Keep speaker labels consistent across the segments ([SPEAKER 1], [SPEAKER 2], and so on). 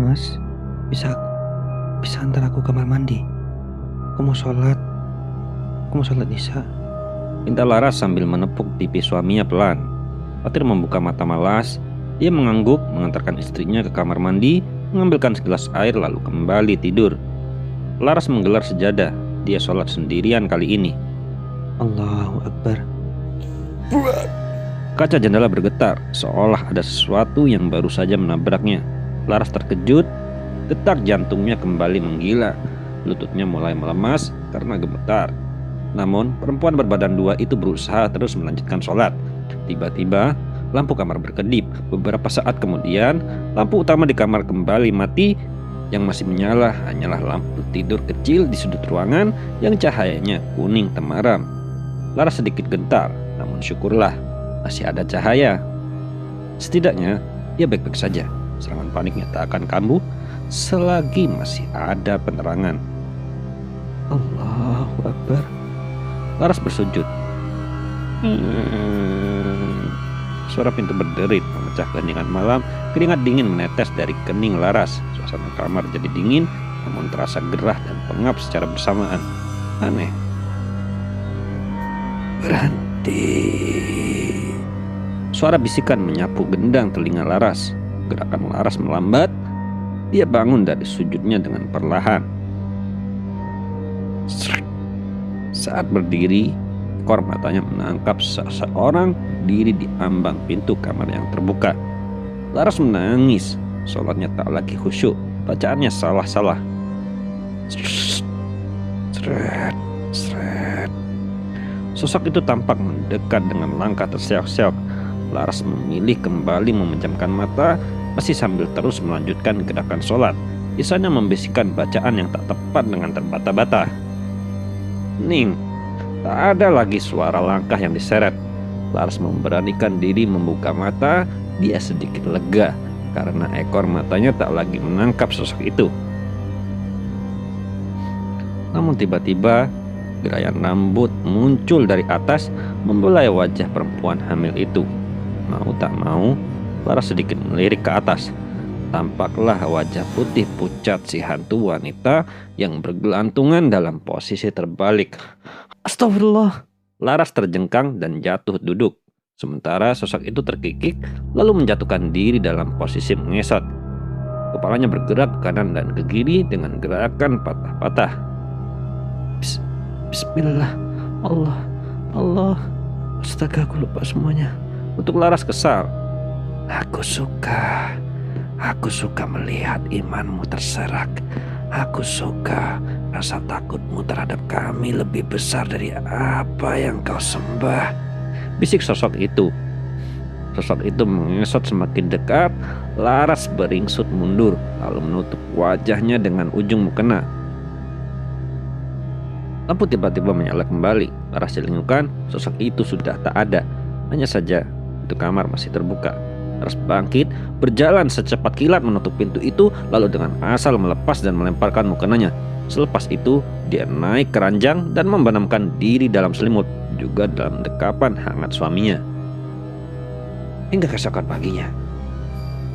[SPEAKER 1] Mas, bisa bisa antar aku ke kamar mandi. Aku mau sholat. Aku mau sholat isya.
[SPEAKER 2] Pinta Laras sambil menepuk pipi suaminya pelan. Fatir membuka mata malas. Dia mengangguk mengantarkan istrinya ke kamar mandi, mengambilkan segelas air lalu kembali tidur. Laras menggelar sejadah. Dia sholat sendirian kali ini.
[SPEAKER 1] Allahu Akbar.
[SPEAKER 2] Kaca jendela bergetar, seolah ada sesuatu yang baru saja menabraknya. Laras terkejut, detak jantungnya kembali menggila. Lututnya mulai melemas karena gemetar. Namun, perempuan berbadan dua itu berusaha terus melanjutkan sholat. Tiba-tiba, lampu kamar berkedip. Beberapa saat kemudian, lampu utama di kamar kembali mati. Yang masih menyala hanyalah lampu tidur kecil di sudut ruangan yang cahayanya kuning temaram. Laras sedikit gentar, namun syukurlah masih ada cahaya. Setidaknya dia baik-baik saja. Serangan paniknya tak akan kambuh selagi masih ada penerangan.
[SPEAKER 1] Allahu Akbar.
[SPEAKER 2] Laras bersujud. Suara pintu berderit memecah keheningan malam. Keringat dingin menetes dari kening Laras. Suasana kamar jadi dingin, namun terasa gerah dan pengap secara bersamaan. Aneh.
[SPEAKER 1] Berhenti.
[SPEAKER 2] Suara bisikan menyapu gendang telinga Laras. Gerakan Laras melambat. Dia bangun dari sujudnya dengan perlahan. Saat berdiri, ekor matanya menangkap seseorang berdiri di ambang pintu kamar yang terbuka. Laras menangis. Sholatnya tak lagi khusyuk. Bacaannya salah-salah. Seret, seret. Sosok itu tampak mendekat dengan langkah terseok-seok. Laras memilih kembali memejamkan mata, masih sambil terus melanjutkan gerakan sholat. Biasanya membisikkan bacaan yang tak tepat dengan terbata-bata. Ning, tak ada lagi suara langkah yang diseret. Laras memberanikan diri membuka mata. Dia sedikit lega karena ekor matanya tak lagi menangkap sosok itu. Namun tiba-tiba gerayan rambut muncul dari atas membelai wajah perempuan hamil itu. Mau tak mau, Laras sedikit melirik ke atas. Tampaklah wajah putih pucat si hantu wanita yang bergelantungan dalam posisi terbalik. Astagfirullah. Laras terjengkang dan jatuh duduk. Sementara sosok itu terkikik lalu menjatuhkan diri dalam posisi mengesot. Kepalanya bergerak ke kanan dan ke kiri dengan gerakan patah-patah. Bismillah. Allah. Astaga, aku lupa semuanya. Untuk Laras kesal. Aku suka melihat imanmu terserak. Aku suka rasa takutmu terhadap kami lebih besar dari apa yang kau sembah. Bisik sosok itu. Sosok itu mengesot semakin dekat. Laras beringsut mundur lalu menutup wajahnya dengan ujung mukena. Lampu tiba-tiba menyala kembali. Laras celingukan, sosok itu sudah tak ada. Hanya saja pintu kamar masih terbuka. Laras bangkit, berjalan secepat kilat menutup pintu itu, lalu dengan asal melepas dan melemparkan mukenanya. Selepas itu, dia naik ke ranjang dan membenamkan diri dalam selimut, juga dalam dekapan hangat suaminya.
[SPEAKER 1] Hingga keesokan paginya.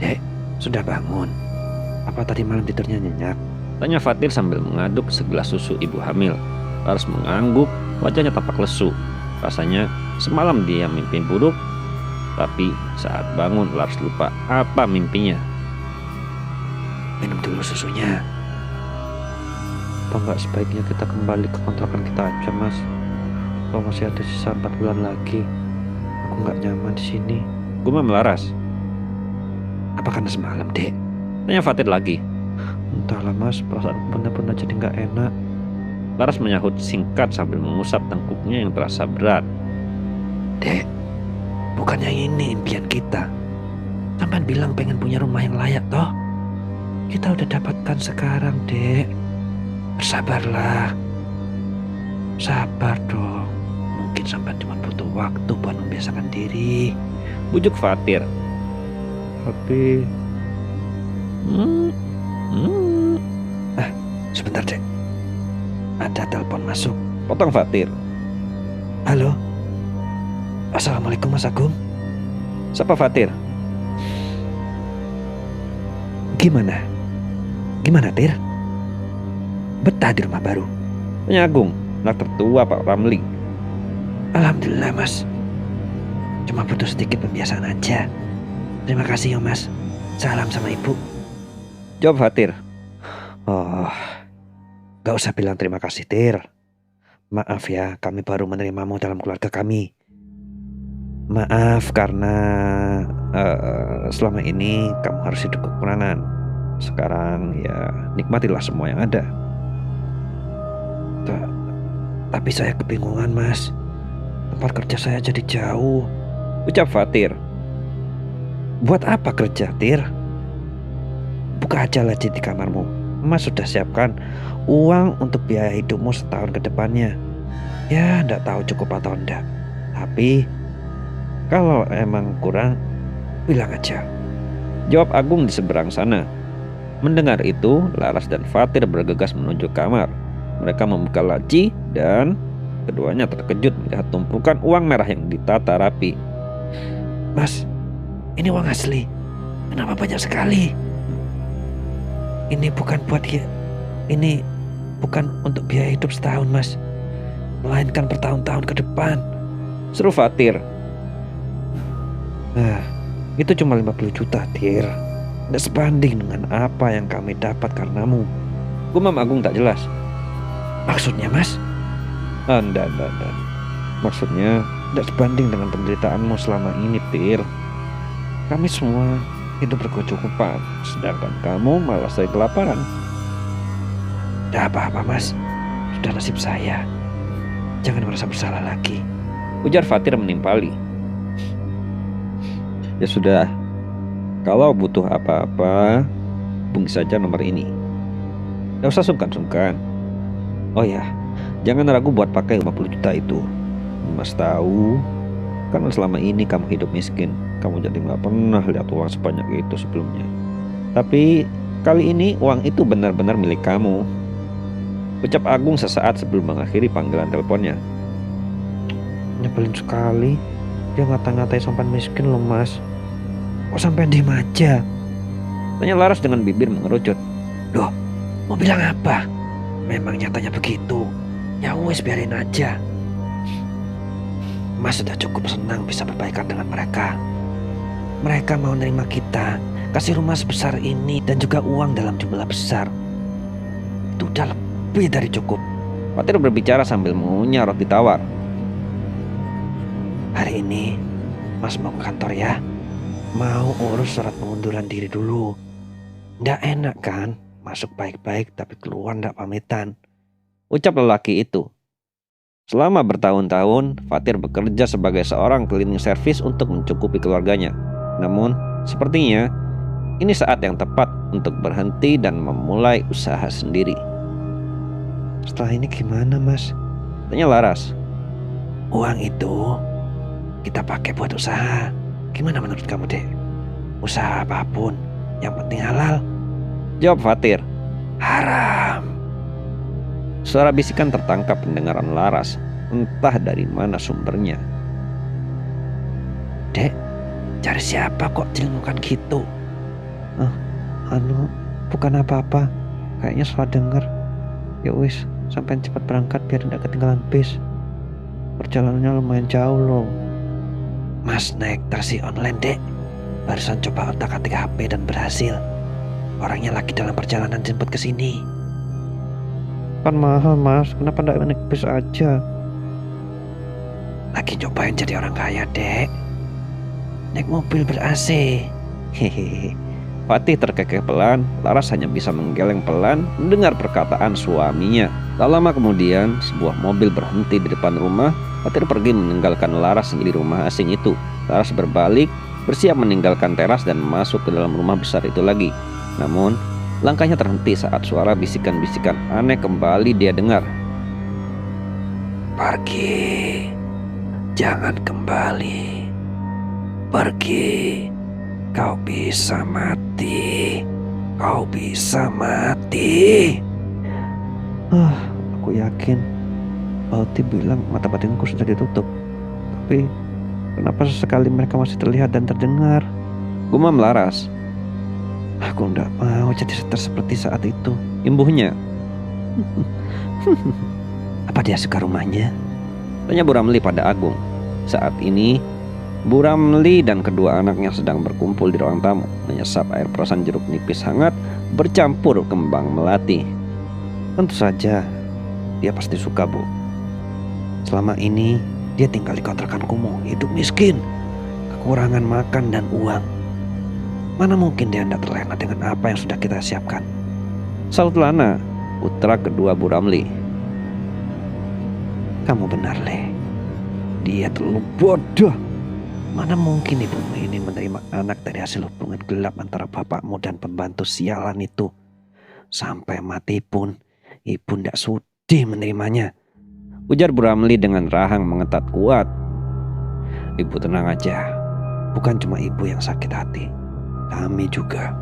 [SPEAKER 1] Dek, sudah bangun? Apa tadi malam tidurnya nyenyak?
[SPEAKER 2] Tanya Fatir sambil mengaduk segelas susu ibu hamil. Laras mengangguk, wajahnya tampak lesu. Rasanya semalam dia mimpi buruk. Tapi saat bangun Laras lupa apa mimpinya.
[SPEAKER 1] Minum dulu susunya. Apa nggak sebaiknya kita kembali ke kontrakan kita aja, Mas? Kalau masih ada sisa 4 bulan lagi, aku nggak nyaman di sini.
[SPEAKER 2] Gumam Laras.
[SPEAKER 1] Apa karena semalam, Dek?
[SPEAKER 2] Tanya Fatir lagi.
[SPEAKER 1] Entahlah, Mas, perasaan benar-benar jadi nggak enak.
[SPEAKER 2] Laras menyahut singkat sambil mengusap tengkuknya yang terasa berat.
[SPEAKER 1] Dek, bukannya ini impian kita. Sampai bilang pengen punya rumah yang layak, toh? Kita udah dapatkan sekarang, Dek. Bersabarlah. Sabar dong. Mungkin sampai cuma butuh waktu buat membiasakan diri.
[SPEAKER 2] Bujuk Fatir.
[SPEAKER 1] Tapi... sebentar, Dek. Ada telepon masuk.
[SPEAKER 2] Potong Fatir.
[SPEAKER 1] Halo. Assalamualaikum, Mas Agung.
[SPEAKER 2] Siapa Fatir?
[SPEAKER 1] Gimana? Gimana, Tir? Betah di rumah baru?
[SPEAKER 2] Tanya Agung, anak tertua Pak Ramli.
[SPEAKER 1] Alhamdulillah, Mas. Cuma butuh sedikit pembiasaan aja. Terima kasih ya, Mas. Salam sama Ibu.
[SPEAKER 2] Jawab Fatir.
[SPEAKER 1] Oh, gak usah bilang terima kasih, Tir. Maaf ya, kami baru menerimamu dalam keluarga kami. Maaf karena selama ini kamu harus hidup kekurangan. Sekarang ya nikmatilah semua yang ada. Tapi saya kebingungan, Mas. Tempat kerja saya jadi jauh.
[SPEAKER 2] Ucap Fatir.
[SPEAKER 1] Buat apa kerja, Tir? Buka aja laci di kamarmu. Mas sudah siapkan uang untuk biaya hidupmu setahun ke depannya. Ya, ndak tahu cukup atau enggak. Tapi kalau emang kurang, bilang aja.
[SPEAKER 2] Jawab Agung di seberang sana. Mendengar itu, Laras dan Fatir bergegas menuju kamar. Mereka membuka laci dan keduanya terkejut melihat tumpukan uang merah yang ditata rapi.
[SPEAKER 1] Mas, ini uang asli. Kenapa banyak sekali? Ini bukan untuk biaya hidup setahun, Mas. Melainkan bertahun-tahun ke depan.
[SPEAKER 2] Seru Fatir.
[SPEAKER 1] Nah, itu cuma 50 juta, Tir. Tidak sebanding dengan apa yang kami dapat karenamu.
[SPEAKER 2] Gumam Agung tak jelas.
[SPEAKER 1] Maksudnya, Mas?
[SPEAKER 2] Enggak.
[SPEAKER 1] Maksudnya tidak sebanding dengan penderitaanmu selama ini, Tir. Kami semua hidup berkecukupan, sedangkan kamu malah sering kelaparan. Tidak apa-apa, Mas. Sudah nasib saya. Jangan merasa bersalah lagi.
[SPEAKER 2] Ujar Fatir menimpali. Ya sudah, kalau butuh apa-apa, hubungi saja nomor ini. Gak usah sungkan-sungkan. Oh ya, jangan ragu buat pakai 50 juta itu. Mas tahu, karena selama ini kamu hidup miskin, kamu jadi gak pernah lihat uang sebanyak itu sebelumnya. Tapi kali ini uang itu benar-benar milik kamu. Ucap Agung sesaat sebelum mengakhiri panggilan teleponnya.
[SPEAKER 1] Nyebelin sekali. Dia ngata-ngatai sampan miskin loh, Mas. Kok sampai diem aja?
[SPEAKER 2] Tanya Laras dengan bibir mengerucut.
[SPEAKER 1] Loh, mau bilang apa? Memang nyatanya begitu. Ya wes, biarin aja. Mas sudah cukup senang bisa berbaikan dengan mereka. Mereka mau nerima kita, kasih rumah sebesar ini dan juga uang dalam jumlah besar. Itu udah lebih dari cukup.
[SPEAKER 2] Fatir berbicara sambil mengunyah roti tawar.
[SPEAKER 1] Hari ini Mas mau ke kantor ya. Mau urus surat pengunduran diri dulu. Nggak enak kan? Masuk baik-baik tapi keluar nggak pamitan.
[SPEAKER 2] Ucap lelaki itu. Selama bertahun-tahun, Fatir bekerja sebagai seorang cleaning service untuk mencukupi keluarganya. Namun, sepertinya ini saat yang tepat untuk berhenti dan memulai usaha sendiri.
[SPEAKER 1] Setelah ini gimana, Mas?
[SPEAKER 2] Tanya Laras.
[SPEAKER 1] Uang itu kita pakai buat usaha. Gimana menurut kamu, Dek? Usaha apapun, yang penting halal.
[SPEAKER 2] Jawab Fatir.
[SPEAKER 1] Haram.
[SPEAKER 2] Suara bisikan tertangkap pendengaran Laras, entah dari mana sumbernya.
[SPEAKER 1] Dek, cari siapa kok cilmukan gitu? Bukan apa-apa. Kayaknya salah dengar. Ya wis, sampai cepat berangkat biar tidak ketinggalan bis. Perjalanannya lumayan jauh loh. Mas naik taksi online, Dek. Barusan coba otak-atik HP dan berhasil. Orangnya lagi dalam perjalanan jemput ke sini. Kan mahal, Mas. Kenapa tidak naik bis aja? Lagi cobain jadi orang kaya, Dek. Naik mobil ber-AC.
[SPEAKER 2] Hehehe. Fatih terkekeh pelan. Laras hanya bisa menggeleng pelan mendengar perkataan suaminya. Tak lama kemudian, sebuah mobil berhenti di depan rumah. Fatir pergi meninggalkan Laras di rumah asing itu. Laras berbalik, bersiap meninggalkan teras dan masuk ke dalam rumah besar itu lagi. Namun, langkahnya terhenti saat suara bisikan-bisikan aneh kembali dia dengar.
[SPEAKER 1] Pergi, jangan kembali. Pergi, kau bisa mati. Kau bisa mati. Aku yakin Balti bilang mata batinku sudah ditutup. Tapi kenapa sesekali mereka masih terlihat dan terdengar?
[SPEAKER 2] Gumam Laras.
[SPEAKER 1] Aku nggak mau jadi seperti saat itu,
[SPEAKER 2] imbuhnya.
[SPEAKER 1] Apa dia suka rumahnya?
[SPEAKER 2] Tanya Bu Ramli pada Agung. Saat ini Bu Ramli dan kedua anaknya sedang berkumpul di ruang tamu, menyesap air perasan jeruk nipis hangat bercampur kembang melati.
[SPEAKER 1] Tentu saja, dia pasti suka, Bu. Selama ini dia tinggal di kontrakan kumuh, hidup miskin, kekurangan makan dan uang. Mana mungkin dia tidak terlena dengan apa yang sudah kita siapkan.
[SPEAKER 2] Salut Lana, putra kedua Bu Ramli.
[SPEAKER 1] Kamu benar, Le. Dia terlalu bodoh. Mana mungkin ibumu ini menerima anak dari hasil hubungan gelap antara bapakmu dan pembantu sialan itu. Sampai mati pun ibu tidak sudi menerimanya,
[SPEAKER 2] ujar Bu Ramli dengan rahang mengetat kuat.
[SPEAKER 1] Ibu tenang aja. Bukan cuma ibu yang sakit hati, kami juga.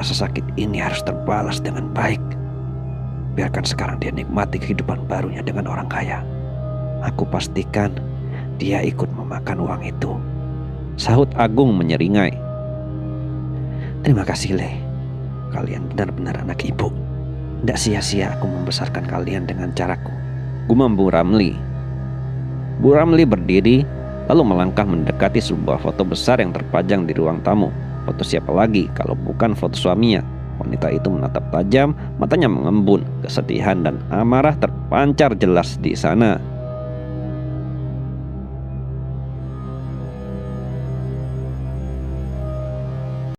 [SPEAKER 1] Rasa sakit ini harus terbalas dengan baik. Biarkan sekarang dia nikmati kehidupan barunya dengan orang kaya. Aku pastikan dia ikut memakan uang itu,
[SPEAKER 2] sahut Agung menyeringai.
[SPEAKER 1] Terima kasih, Le. Kalian benar-benar anak ibu. Tidak sia-sia aku membesarkan kalian dengan caraku,
[SPEAKER 2] gumam Bu Ramli. Bu Ramli berdiri lalu melangkah mendekati sebuah foto besar yang terpajang di ruang tamu. Foto siapa lagi kalau bukan foto suaminya. Wanita itu menatap tajam, matanya mengembun, kesedihan dan amarah terpancar jelas di sana.